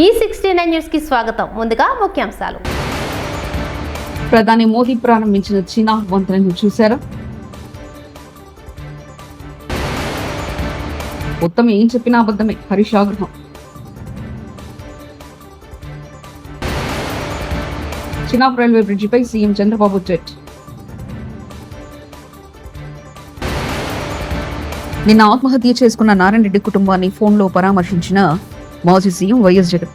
E69 news కి స్వాగతం. ముందుగా ముఖ్యాంశాలు. ప్రధాని మోదీ ప్రారంభించిన చీనా వంతెనను చూశారా? మొత్తం ఏం చెప్పినా అబద్ధమే. హరీష్ ఆగ్రహం. చీనా రైల్వే బ్రిడ్జిపై సీఎం చంద్రబాబు ట్వీట్. నిన్న ఆత్మహత్య చేసుకున్న నారాయణ రెడ్డి కుటుంబాన్ని ఫోన్లో పరామర్శించిన మాజీ సీఎం వైఎస్ జగన్.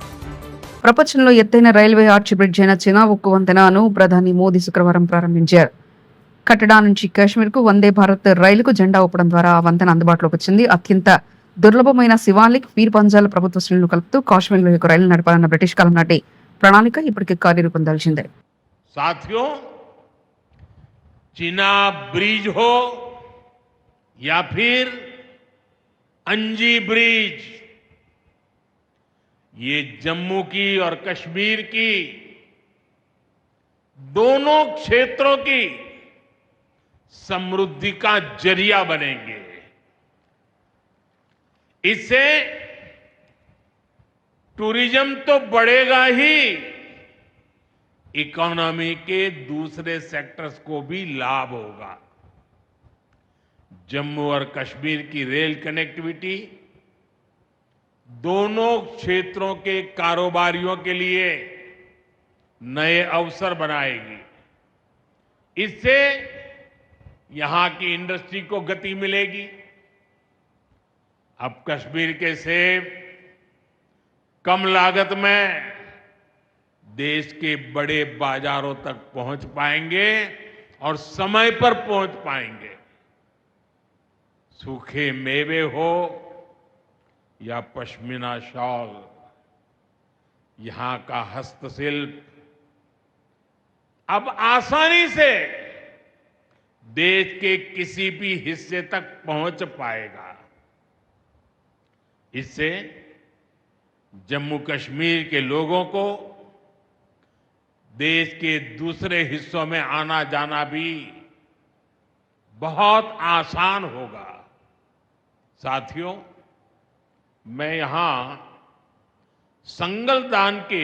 ప్రపంచంలో ఎత్తైన రైల్వే ఆర్చ్ బ్రిడ్జ్ అయిన చీనా ఉక్కు వంతెనను ప్రధాని మోదీ శుక్రవారం ప్రారంభించారు. కట్టడా నుంచి కాశ్మీర్కు వందే భారత్ రైలుకు జెండా ఊపడం ద్వారా ఆ వంతెన అందుబాటులోకి వచ్చింది. అత్యంత దుర్లభమైన శివాలిక్, పీర్ పంజాల ప్రభుత్వ శ్రేణులు కలుపుతూ కాశ్మీర్లో యొక్క రైలు నడపాలన్న బ్రిటిష్ కాలం నాటి ప్రణాళిక ఇప్పటికే కార్యరూపం దాల్చింది. साथियों, चीना ब्रिज हो या फिर अंजी ब्रिज, ये जम्मू की और कश्मीर की दोनों क्षेत्रों की समृद्धि का जरिया बनेंगे. इससे टूरिज्म तो बढ़ेगा ही, इकोनॉमी के दूसरे सेक्टर्स को भी लाभ होगा. जम्मू और कश्मीर की रेल कनेक्टिविटी दोनों क्षेत्रों के कारोबारियों के लिए नए अवसर बनाएगी. इससे यहां की इंडस्ट्री को गति मिलेगी. अब कश्मीर के सेब कम लागत में देश के बड़े बाजारों तक पहुंच पाएंगे और समय पर पहुंच पाएंगे. सूखे मेवे हो या पश्मीना शॉल, यहां का हस्तशिल्प अब आसानी से देश के किसी भी हिस्से तक पहुंच पाएगा. इससे जम्मू कश्मीर के लोगों को देश के दूसरे हिस्सों में आना जाना भी बहुत आसान होगा. साथियों, मैं यहां संगलदान के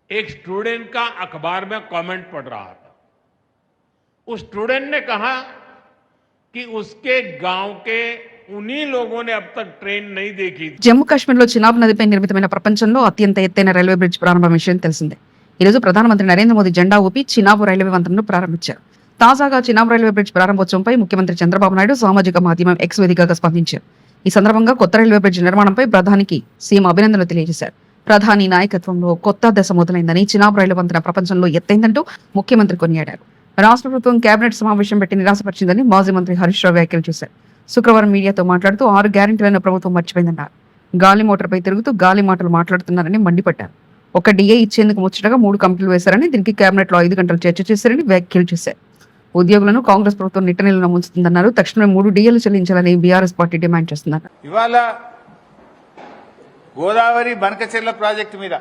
एक स्टूडेंट का अखबार में कमेंट पढ़ रहा था. उस स्टूडेंट ने कहा कि उसके गांव के उन्हीं लोगों ने अब तक ट्रेन नहीं देखी. జమ్మూ కాశ్మీర్లో చినాబ్ నదిపై నిర్మితమైన ప్రపంచంలో అత్యంత ఎత్తైన రైల్వే బ్రిడ్జ్ ప్రారంభం విషయం తెలిసిందే. ఈ రోజు ప్రధానమంత్రి నరేంద్ర మోదీ జెండా ఊపి చినాబ్ రైల్వే వంతెనను ప్రారంభించారు. తాజాగా చినాబ్ రైల్వే బ్రిడ్జ్ ప్రారంభోత్సవంపై ముఖ్యమంత్రి చంద్రబాబు నాయుడు సామాజిక మాధ్యమం ఎక్స్ వేదికగా స్పందించారు. ఈ సందర్భంగా కొత్త రైల్వే బ్రిడ్జ్ నిర్మాణంపై ప్రధానికి సీఎం అభినందనలు తెలియజేశారు. ప్రధాని నాయకత్వంలో కొత్త దశ మొదలైందని, చినాబ్ రైలు వంతెన ప్రపంచంలో ఎత్తైందంటూ ముఖ్యమంత్రి కొనియాడారు. రాష్ట్ర ప్రభుత్వం కేబినెట్ సమావేశం పెట్టి నిరాశపరిచిందని మాజీ మంత్రి హరీష్ రావు వ్యాఖ్యలు చేశారు. శుక్రవారం మీడియాతో మాట్లాడుతూ 6 గ్యారెంటీలను ప్రభుత్వం మర్చిపోయిందన్నారు. గాలి మోటార్పై తిరుగుతూ గాలి మాటలు మాట్లాడుతున్నారని మండిపడ్డారు. ఒక డిఏ ఇచ్చేందుకు ముచ్చటగా 3 కమిటీలు వేశారని, దీనికి కేబినెట్ లో 5 గంటలు చర్చ చేశారని వ్యాఖ్యలు చేశారు. ఉద్యోగులను కాంగ్రెస్ ప్రభుత్వం నిట్టనిలున ముంచుతుందన్నారు. తక్షణమే 3 డిఏలు చెల్లించాలని బీఆర్ఎస్ పార్టీ డిమాండ్ చేస్తున్నారు. ఇవాళ గోదావరి బనకచెర్ల ప్రాజెక్టు మీద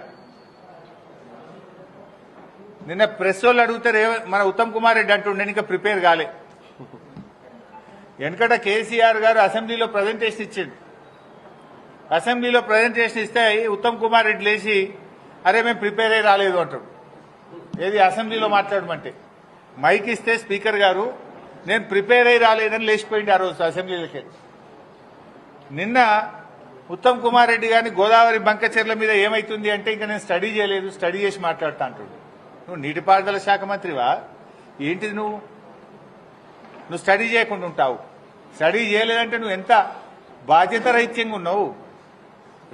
నిన్న ప్రెస్ వాళ్ళు అడుగుతారు, మన ఉత్తమ్ కుమార్ రెడ్డి అంటుండే ఇంకా ప్రిపేర్ కాలే. వెనకట కేసీఆర్ గారు అసెంబ్లీలో ప్రజెంటేషన్ ఇచ్చిండు. అసెంబ్లీలో ప్రజెంటేషన్ ఇస్తే ఉత్తమ్ కుమార్ రెడ్డి లేచి అరే మేము ప్రిపేర్ అయ్యి రాలేదు అంటాడు. ఏది అసెంబ్లీలో మాట్లాడమంటే మైక్ ఇస్తే స్పీకర్ గారు నేను ప్రిపేర్ అయ్యి రాలేదని లేచిపోయింది ఆ రోజు అసెంబ్లీలోకి. నిన్న ఉత్తమ్ కుమార్ రెడ్డి గారిని గోదావరి బంకచెర్ల మీద ఏమైతుంది అంటే ఇంకా నేను స్టడీ చేయలేదు, స్టడీ చేసి మాట్లాడుతా అంటాడు. నువ్వు నీటిపారుదల శాఖ మంత్రివా ఏంటిది? నువ్వు స్టడీ చేయకుండా ఉంటావు. స్టడీ చేయలేదంటే నువ్వు ఎంత బాధ్యత రహిత్యంగా ఉన్నావు.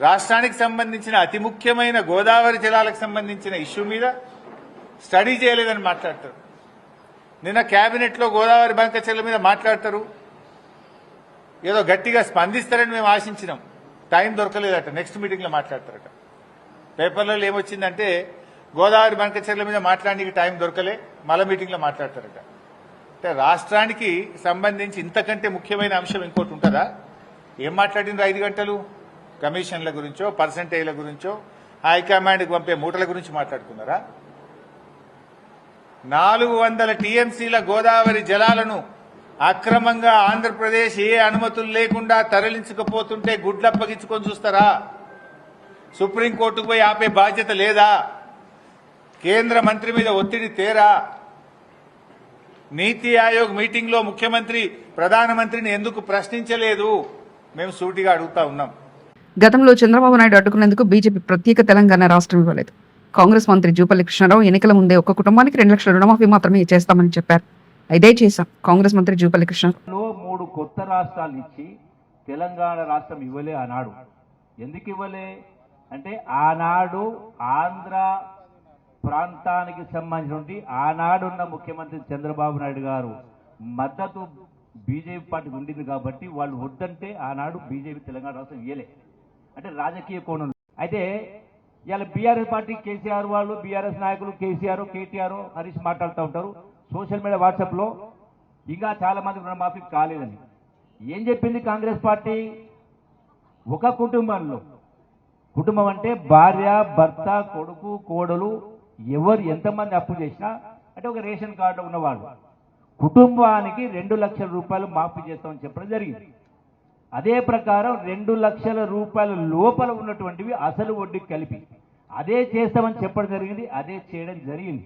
రాష్ట్రానికి సంబంధించిన అతి ముఖ్యమైన గోదావరి జలాలకు సంబంధించిన ఇష్యూ మీద స్టడీ చేయలేదని మాట్లాడతారు. నిన్న కేబినెట్ లో గోదావరి బంకచెర్ల మీద మాట్లాడతారు. ఏదో గట్టిగా స్పందిస్తారని మేము ఆశించినాం. టైం దొరకలేదట. నెక్స్ట్ మీటింగ్ లో మాట్లాడతారట. పేపర్లలో ఏమొచ్చిందంటే గోదావరి బంకచెర్ల మీద మాట్లాడడానికి టైం దొరకలే, మళ్ళా మీటింగ్ లో మాట్లాడతారట. అంటే రాష్ట్రానికి సంబంధించి ఇంతకంటే ముఖ్యమైన అంశం ఇంకోటి ఉంటుందా? ఏం మాట్లాడినారు 5 గంటలు? కమిషన్ల గురించో, పర్సంటేజ్ల గురించో, హైకమాండ్కి పంపే మూటల గురించి మాట్లాడుకున్నారా? 400 టీఎంసీల గోదావరి జలాలను అక్రమంగా ఆంధ్రప్రదేశ్ ఏ అనుమతులు లేకుండా తరలించకపోతుంటే గుడ్లప్పగించుకొని చూస్తారా? సుప్రీంకోర్టుకు పోయి ఆపే బాధ్యత లేదా? కేంద్ర మంత్రి మీద ఒత్తిడి తేరా? నీతి ఆయోగ్ మీటింగ్ లో ముఖ్యమంత్రి ప్రధానమంత్రిని ఎందుకు ప్రశ్నించలేదు? మేము సూటిగా అడుగుతా ఉన్నాం. గతంలో చంద్రబాబు నాయుడు అడ్డుకునేందుకు బీజేపీ ప్రత్యేక తెలంగాణ రాష్ట్రం ఇవ్వలేదు. కాంగ్రెస్ మంత్రి జూపల్లి కృష్ణారావు ఎన్నికల ముందే ఒక్క కుటుంబానికి 2 లక్షల రుణమాఫీ మాత్రమే చేస్తామని చెప్పారు. ఇదే చేశాం. కాంగ్రెస్ మంత్రి జూపల్లి కృష్ణారావు 3 కొత్త రాష్ట్రాలు ఇచ్చి తెలంగాణ రాష్ట్రం ఇవ్వలే ఆనాడు. ఎందుకు ఇవ్వలే అంటే ఆనాడు ఆంధ్ర ప్రాంతానికి సంబంధించి ఆనాడున్న ముఖ్యమంత్రి చంద్రబాబు నాయుడు గారు మద్దతు బీజేపీ పార్టీకి ఉండింది కాబట్టి వాళ్ళు వద్దంటే ఆనాడు బీజేపీ తెలంగాణ రాష్ట్రం ఇవ్వలే. అంటే రాజకీయ కోణం. అయితే ఇవాళ బీఆర్ఎస్ పార్టీ కేసీఆర్ వాళ్ళు బీఆర్ఎస్ నాయకులు కేసీఆర్ కేటీఆర్ హరీష్ మాట్లాడుతూ ఉంటారు సోషల్ మీడియా వాట్సాప్ లో. ఇంకా చాలా మంది రుణమాఫీ కాలేదని ఏం చెప్పింది కాంగ్రెస్ పార్టీ? ఒక కుటుంబంలో, కుటుంబం అంటే భార్య భర్త కొడుకు కోడలు ఎవరు ఎంతమంది అప్పు చేసినా అంటే ఒక రేషన్ కార్డు ఉన్నవాళ్ళు కుటుంబానికి 2 లక్షల రూపాయలు మాఫీ చేస్తామని చెప్పడం జరిగింది. అదే ప్రకారం 2 లక్షల రూపాయల లోపల ఉన్నటువంటివి అసలు వడ్డీకి కలిపి అదే చేస్తామని చెప్పడం జరిగింది. అదే చేయడం జరిగింది.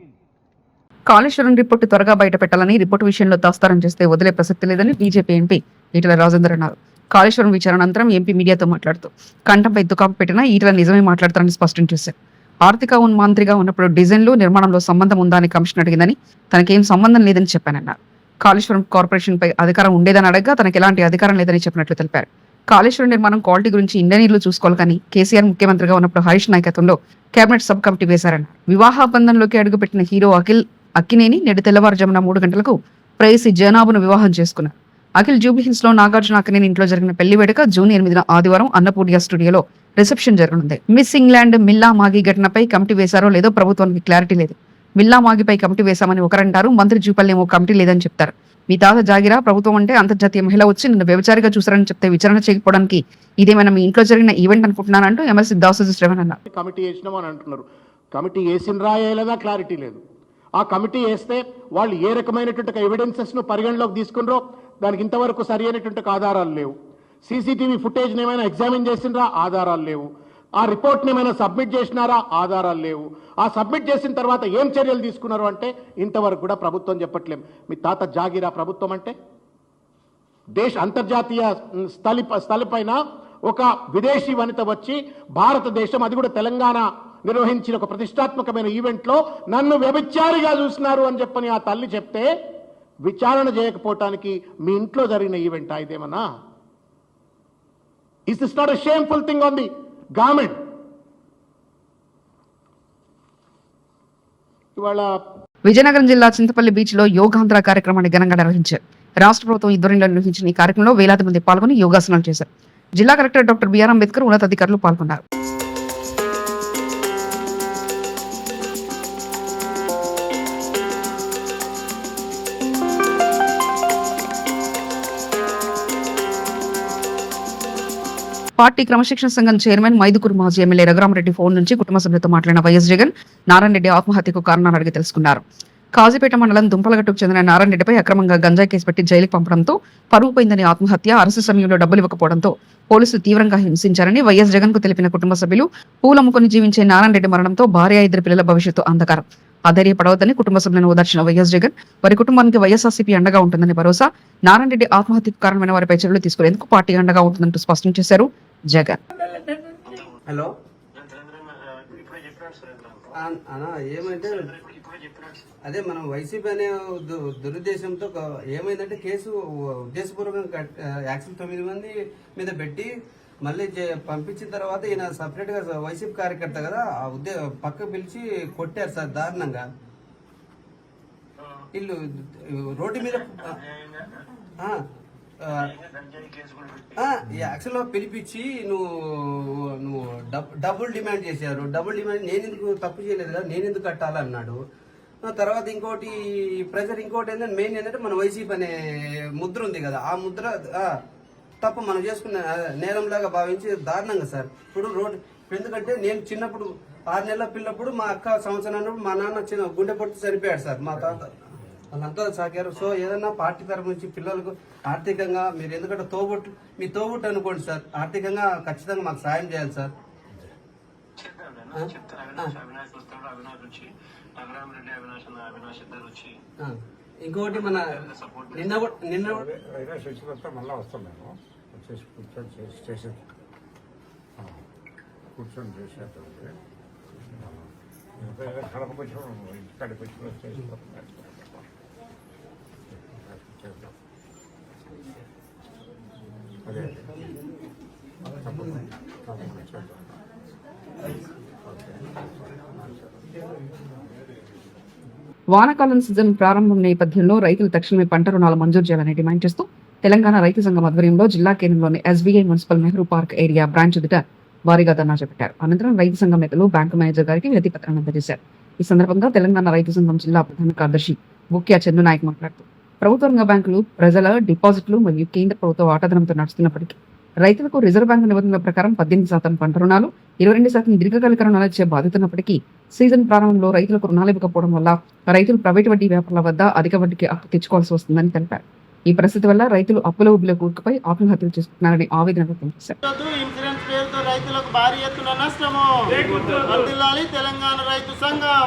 కాళేశ్వరం రిపోర్టు త్వరగా బయట పెట్టాలని, రిపోర్టు విషయంలో దాస్తారం చేస్తే వదిలే ప్రసక్తి లేదని బీజేపీ ఎంపీ ఈటెల రాజేందర్ అన్నారు. కాళేశ్వరం విచారణ అనంతరం ఎంపీ మీడియాతో మాట్లాడుతూ కంఠంపై దుకాపు పెట్టినా ఈటెల నిజమే మాట్లాడతారని స్పష్టం చేశారు. ఆర్థిక మంత్రిగా ఉన్నప్పుడు డిజైన్లు నిర్మాణంలో సంబంధం ఉందా అని కమిషన్ అడిగిందని తనకేం సంబంధం లేదని చెప్పానన్నారు. కాళేశ్వరం కార్పొరేషన్ పై అధికారం ఉండేదని అడగ్గా తనకు ఎలాంటి అధికారం లేదని చెప్పినట్లు తెలిపారు. కాళేశ్వరం నిర్మాణం క్వాలిటీ గురించి ఇంజనీర్లు చూసుకోవాలి కానీ కేసీఆర్ ముఖ్యమంత్రిగా ఉన్నప్పుడు హరీష్ నాయకత్వంలో కేబినెట్ సబ్ కమిటీ వేశారన్నారు. వివాహ బంధంలోకి అడుగుపెట్టిన హీరో అక్కినేని నేడు తెల్లవారుజామున 3 గంటలకు ప్రేయసి జనాబును వివాహం చేసుకున్నారు. అఖిల్ జూబ్లీహిల్స్ లో నాగార్జున అక్కినేని ఇంట్లో జరిగిన పెళ్లి వేడుక జూన్ 8న ఆదివారం అన్నపూర్ణ స్టూడియోలో రిసెప్షన్ జరగనుంది. మిస్ ఇంగ్లాండ్ మిల్లా మాగి ఘటనపై కమిటీ వేశారో లేదో ప్రభుత్వానికి క్లారిటీ లేదు. మిల్లా మాగిపై కమిటీ వేశామని ఒకరంటారు, మంత్రి జూపల్లి ఏమో కమిటీ లేదని చెప్తారు. మీ తాత జాగిరా ప్రభుత్వం అంటే అంతర్జాతీయ మహిళ వచ్చి నిన్ను వ్యభిచారిగా చూసారని చెప్తే విచారణ చేయకపోవడానికి ఇదేమైనా మీ ఇంట్లో జరిగిన ఈవెంట్ అనుకుంటున్నానంటూ ఎమ్మెల్సీ దాసోజు శ్రవణ్ అన్నారు. కమిటీ వేసినామని అంటున్నారు. కమిటీ వేసినరా వేయలేదా క్లారిటీ లేదు. ఆ కమిటీ వేస్తే వాళ్ళు ఏ రకమైనటువంటి ఎవిడెన్సెస్ ను పరిగణలోకి తీసుకున్నారో దానికి ఇంతవరకు సరి అయినటువంటి ఆధారాలు లేవు. సీసీటీవీ ఫుటేజ్ ఏమైనా ఎగ్జామిన్ చేసినరా? ఆధారాలు లేవు. ఆ రిపోర్ట్ని ఏమైనా సబ్మిట్ చేసినారా? ఆధారాలు లేవు. ఆ సబ్మిట్ చేసిన తర్వాత ఏం చర్యలు తీసుకున్నారు అంటే ఇంతవరకు కూడా ప్రభుత్వం చెప్పట్లేం. మీ తాత జాగిరా ప్రభుత్వం అంటే? అంతర్జాతీయ స్థలిపైన ఒక విదేశీ వనిత వచ్చి భారతదేశం, అది కూడా తెలంగాణ నిర్వహించిన ఒక ప్రతిష్టాత్మకమైన ఈవెంట్లో నన్ను వ్యభిచారిగా చూసినారు అని చెప్పని ఆ తల్లి చెప్తే విచారణ చేయకపోవటానికి మీ ఇంట్లో జరిగిన ఈవెంట్ ఇదేమన్నా? Is this not a shameful thing on the government? ఇవాళ విజయనగరం జిల్లా చింతపల్లి బీచ్ లో యోగాంధ్ర కార్యక్రమాన్ని ఘనంగా నిర్వహించారు. రాష్ట్ర ప్రభుత్వం ఆధ్వర్యంలో నిర్వహించిన ఈ కార్యక్రమంలో వేలాది మంది పాల్గొని యోగాసనాలు చేశారు. జిల్లా కలెక్టర్ డాక్టర్ బిఆర్ అంబేద్కర్ ఉన్నతాధికారులు పాల్గొన్నారు. పార్టీ క్రమశిక్షణ సంఘం చైర్మన్ మైదుకూరు మాజీ ఎమ్మెల్యే రఘురామరెడ్డి ఫోన్ నుంచి కుటుంబ సభ్యులతో మాట్లాడిన వైఎస్ జగన్ నారాయణ రెడ్డి ఆత్మహత్యకు కారణాలు అడిగి తెలుసుకున్నారు. కాజీపేట మండలం దుంపలగట్టుకు చెందిన నారాయణ రెడ్డిపై అక్రమంగా గంజాయి కేసు పెట్టి జైలుకు పంపడంతో పరువు పోయిందని ఆత్మహత్య, అరెస్టు సమయంలో డబ్బులు ఇవ్వకపోవడంతో పోలీసులు తీవ్రంగా హింసించారని వైఎస్ జగన్ కు తెలిపిన కుటుంబ సభ్యులు పూలమ్ముకుని జీవించే నారాయణ రెడ్డి మరణంతో భార్య, 2 పిల్లల భవిష్యత్తు అంధకారం. అధైర్యపడవద్దని కుటుంబ సభ్యులను ఓదార్చిన వైఎస్ జగన్ వారి కుటుంబానికి వైఎస్ఆర్సీపీ అండగా ఉంటుందని భరోసా. నారాయణ రెడ్డి ఆత్మహత్యకు కారణమైన వారిపై చర్యలు తీసుకునేందుకు పార్టీ అండగా ఉంటుందంటూ స్పష్టం చేశారు జగన్. హలో అన్నా, ఏమంటే అదే మనం వైసీపీ అనే దురుద్దేశంతో ఏమైందంటే కేసు ఉద్దేశపూర్వకంగా యాక్చువల్ 9 మంది మీద పెట్టి మళ్ళీ పంపించిన తర్వాత ఈయన సపరేట్ గా వైసీపీ కార్యకర్త కదా పక్క పిలిచి కొట్టారు సార్ దారుణంగా. వీళ్ళు రోడ్డు మీద యాక్చువల్గా పిలిపించి నువ్వు డబ్బులు డిమాండ్ చేశారు. డబ్బులు డిమాండ్ నేను ఎందుకు తప్పు చేయలేదు కదా, నేను ఎందుకు కట్టాలన్నాడు. తర్వాత ఇంకోటి ప్రెజర్, ఇంకోటి ఏంటంటే మెయిన్ ఏంటంటే మన వైసీపీ అనే ముద్ర ఉంది కదా, ఆ ముద్ర తప్ప మనం చేసుకున్న నేరంలాగా భావించి దారుణంగా సార్. ఇప్పుడు రోడ్డు ఎందుకంటే నేను చిన్నప్పుడు 6 నెలల పిల్లప్పుడు మా అక్క సంవత్సరం మా నాన్న చిన్న గుండె పొట్టు చనిపోయాడు సార్. మా తాత వాళ్ళంతా సాగారు. సో ఏదన్నా పార్టీ తరఫు నుంచి పిల్లలకు ఆర్థికంగా మీరు ఎందుకంటే మీ తోబుట్టు అనుకోండి సార్, ఆర్థికంగా ఖచ్చితంగా మాకు సాయం చేయాలి సార్. ఇంకోటి మన నిన్న అవినాష్ వచ్చిన తర్వాత మళ్ళీ వస్తాం మేము వచ్చేసి కూర్చొని చేసి కూర్చొని చేసేటప్పుడు కడపకు వచ్చిన ఇంటికాడికి వచ్చిన చేసి అదే తప్పకుండా చేద్దాం. వానాకాలం సీజన్ ప్రారంభం నేపథ్యంలో రైతులు తక్షణమే పంట రుణాలు మంజూరు చేయాలని డిమాండ్ చేస్తూ తెలంగాణ రైతు సంఘం ఆధ్వర్యంలో జిల్లా కేంద్రంలోని SBI municipal Nehru park area branch ఎదుట భారీగా ధర్నా చేపట్టారు. అనంతరం రైతు సంఘం నేతలు బ్యాంకు మేనేజర్ గారికి వినతి పత్రాన్ని అందజేశారు. ఈ సందర్భంగా తెలంగాణ రైతు సంఘం జిల్లా ప్రధాన కార్యదర్శి బుక్యా చందునాయక్ మాట్లాడుతూ ప్రభుత్వ రంగ బ్యాంకులు ప్రజల డిపాజిట్లు మరియు కేంద్ర ప్రభుత్వ వాటాధనంతో నడుస్తున్నప్పటికీ రైతులకు రిజర్వ్ బ్యాంకు నిబంధనల ప్రకారం 18% పంట రుణాలు, 22% దీర్ఘకాలిక రుణాలు ఇచ్చే బాధ్యత ఉన్నప్పటికీ సీజన్ ప్రారంభంలో రైతులకు రుణాలు ఇవ్వకపోవడం వల్ల రైతులు ప్రైవేటు వడ్డీ వ్యాపారుల వద్ద అధిక వడ్డీకి అప్పు తెచ్చుకోవాల్సి వస్తుందని తెలిపారు. ఈ పరిస్థితి వల్ల రైతులు అప్పుల ఊబిలో కూరుకుపై ఆత్మహత్యలు చేసుకుంటున్నారని ఆవేదన వ్యక్తం చేశారు. ఇన్సూరెన్స్ పేరుతో రైతులకు భారీ ఎత్తున నష్టము. వర్ధిల్లాలి తెలంగాణ రైతు సంఘం.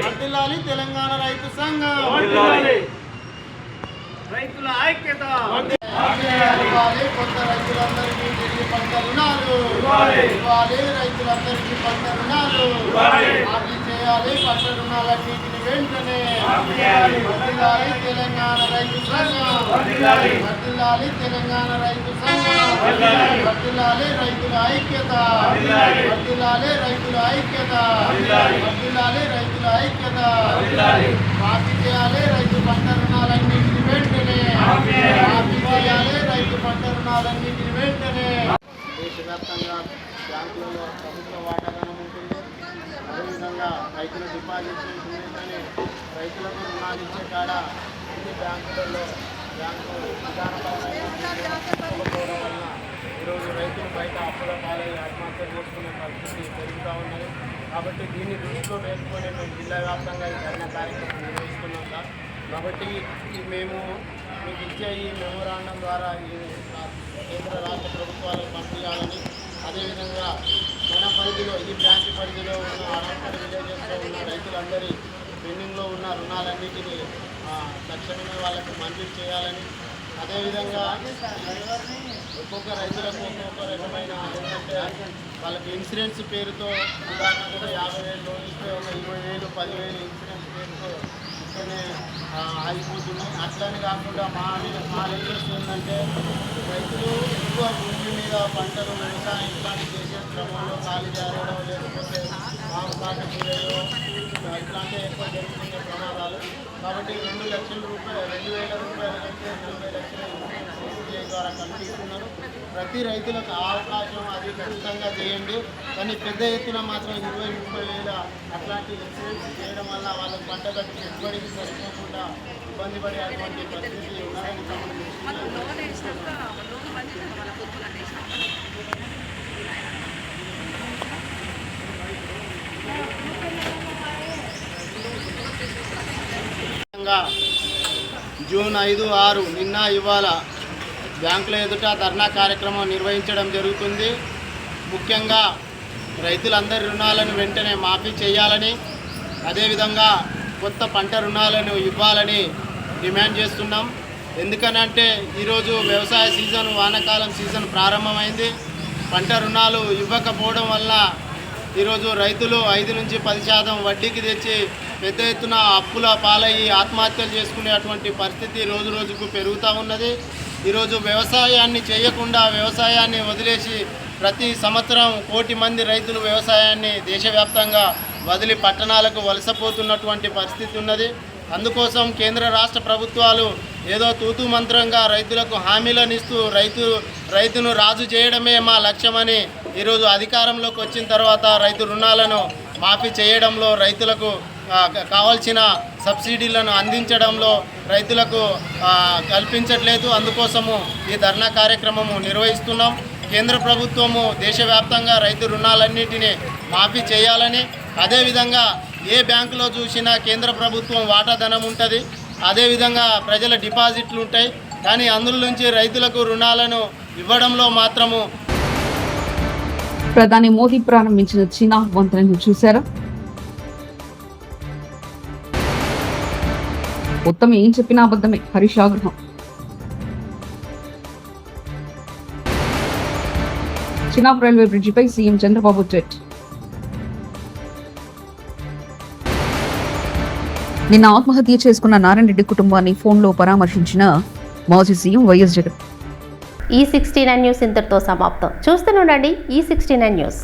వర్ధిల్లాలి తెలంగాణ రైతు సంఘం. రైతుల ఐక్యత. ఇవ్వాలి కొత్త రైతులందరికీ తిరిగి పంట రుణాలు. ఇవ్వాలి రైతులందరికీ పంట రుణాలు. మాఫీ చేయాలి పంట రుణాలన్నింటిని వెంటనే. వర్ధిల్లాలి తెలంగాణ రైతు సంఘం. వర్ధిల్లాలి తెలంగాణ రైతు సంఘం. వర్ధిల్లాలి రైతుల ఐక్యత. వర్ధిల్లాలి రైతుల ఐక్యత. వర్ధిల్లాలి రైతుల ఐక్యత. మాఫీ చేయాలి రైతు పంట రుణాలన్నింటిని వెంటనే. మాఫీ చేయాలి రైతు పంట రుణాలన్నింటిని వెంటనే. దేశవ్యాప్తంగా బ్యాంకులలో ప్రభుత్వ వాటాధనం ఉంటుంది. అదేవిధంగా రైతుల డిపాజిట్ ఉంటుందని రైతులకు రుణాలు ఇచ్చే కాడ అన్ని బ్యాంకులలో బ్యాంకు విధానపరమైన వలన ఈరోజు రైతులు బయట అప్పుల పాలై ఆత్మహత్య చేసుకునే పరిస్థితి పెరుగుతూ ఉన్నది. కాబట్టి దీన్ని దృష్టిలో వేసుకొని మేము జిల్లా వ్యాప్తంగా ఈ ధర్నా కార్యక్రమం నిర్వహిస్తున్నాం సార్. కాబట్టి మేము మీకు ఇచ్చే ఈ మెమోరాండం ద్వారా ఈ కేంద్ర రాష్ట్ర ప్రభుత్వాలకు పంపించాలని, అదేవిధంగా మన పరిధిలో ఈ బ్రాంచ్ పరిధిలో ఉన్న అనంతర విలేజెస్లో ఉన్న రైతులందరి పెండింగ్లో ఉన్న రుణాలన్నింటినీ తక్షణమే వాళ్ళకు మంజూరు చేయాలని, అదేవిధంగా ఒక్కొక్క రైతులకు ఒక్కొక్క రకమైన ఏంటంటే వాళ్ళకి ఇన్సూరెన్స్ పేరుతో ఉదాహరణకు 50,000 లోన్ ఇస్తే ఒక 20,000, 10,000 ఇన్సూరెన్స్ పేరుతో ఇస్తేనే ఆగిపోతున్నాయి. అట్లని కాకుండా మా రిక్వెస్ట్ ఏంటంటే రైతులు ఎక్కువ భూమి మీద పంటలు వ్యవసాయం ఇట్లాంటివి చేసే క్రమంలో ఖాళీ జారడం, లేకపోతే పాట కూరలో ఇట్లాంటివి ఎక్కువ జరుగుతున్న ప్రమాదాలు. కాబట్టి 2,00,000 రూపాయలు, 2,000 రూపాయల కంటే 40 లక్షల ఇన్సూరెన్స్ ద్వారా కల్పిస్తున్నారు. ప్రతి రైతులకు అవకాశం అది ఖచ్చితంగా చేయండి. కానీ పెద్ద ఎత్తున మాత్రం 20-30 వేల అట్లాంటి ఇన్సూరెన్స్ చేయడం వల్ల వాళ్ళకి పంట కట్టి పెట్టుబడికి సరిపోకుండా ఇబ్బంది పడే అటువంటి పరిస్థితి ఉన్నారని జూన్ 5, 6 నిన్న ఇవాళ బ్యాంకుల ఎదుట ధర్నా కార్యక్రమం నిర్వహించడం జరుగుతుంది. ముఖ్యంగా రైతులందరి రుణాలను వెంటనే మాఫీ చేయాలని, అదేవిధంగా కొత్త పంట రుణాలను ఇవ్వాలని డిమాండ్ చేస్తున్నాం. ఎందుకనంటే ఈరోజు వ్యవసాయ సీజన్, వానాకాలం సీజన్ ప్రారంభమైంది. పంట రుణాలు ఇవ్వకపోవడం వల్ల ఈరోజు రైతులు 5 నుంచి 10% వడ్డీకి తెచ్చి పెద్ద ఎత్తున అప్పుల పాలయ్యి ఆత్మహత్యలు చేసుకునేటువంటి పరిస్థితి రోజు రోజుకు పెరుగుతూ ఉన్నది. ఈరోజు వ్యవసాయాన్ని చేయకుండా వ్యవసాయాన్ని వదిలేసి ప్రతి సంవత్సరం 1 కోటి మంది రైతులు వ్యవసాయాన్ని దేశవ్యాప్తంగా వదిలి పట్టణాలకు వలసపోతున్నటువంటి పరిస్థితి ఉన్నది. అందుకోసం కేంద్ర రాష్ట్ర ప్రభుత్వాలు ఏదో తూతూ మంత్రంగా రైతులకు హామీలను ఇస్తూ రైతును రాజు చేయడమే మా లక్ష్యమని ఈరోజు అధికారంలోకి వచ్చిన తర్వాత రైతు రుణాలను మాఫీ చేయడంలో, రైతులకు కావాల్సిన సబ్సిడీలను అందించడంలో రైతులకు కల్పించట్లేదు. అందుకోసము ఈ ధర్నా కార్యక్రమము నిర్వహిస్తున్నాం. కేంద్ర ప్రభుత్వము దేశవ్యాప్తంగా రైతు రుణాలన్నింటినీ మాఫీ చేయాలని, అదేవిధంగా ఏ బ్యాంకులో చూసినా కేంద్ర ప్రభుత్వం వాటాధనం ఉంటుంది, అదేవిధంగా ప్రజల డిపాజిట్లు ఉంటాయి. కానీ అందులో నుంచి రైతులకు రుణాలను ఇవ్వడంలో మాత్రము ప్రధాని మోదీ ప్రారంభించిన చినాబ్ వంతెనను చూశారా? ఉత్తమ్ ఏం చెప్పినా అబద్ధమే, హరీష్ ఆగ్రహం. చినాబ్ రైల్వే బ్రిడ్జిపై సీఎం చంద్రబాబు ట్వీట్. నిన్న ఆత్మహత్య చేసుకున్న నారాయణ రెడ్డి కుటుంబాన్ని ఫోన్లో పరామర్శించిన మాజీ సీఎం వైఎస్ జగన్. ఈ 69 న్యూస్ ఇంతటితో సమాప్తం. చూస్తూనే ఉండండి ఈ 69 న్యూస్.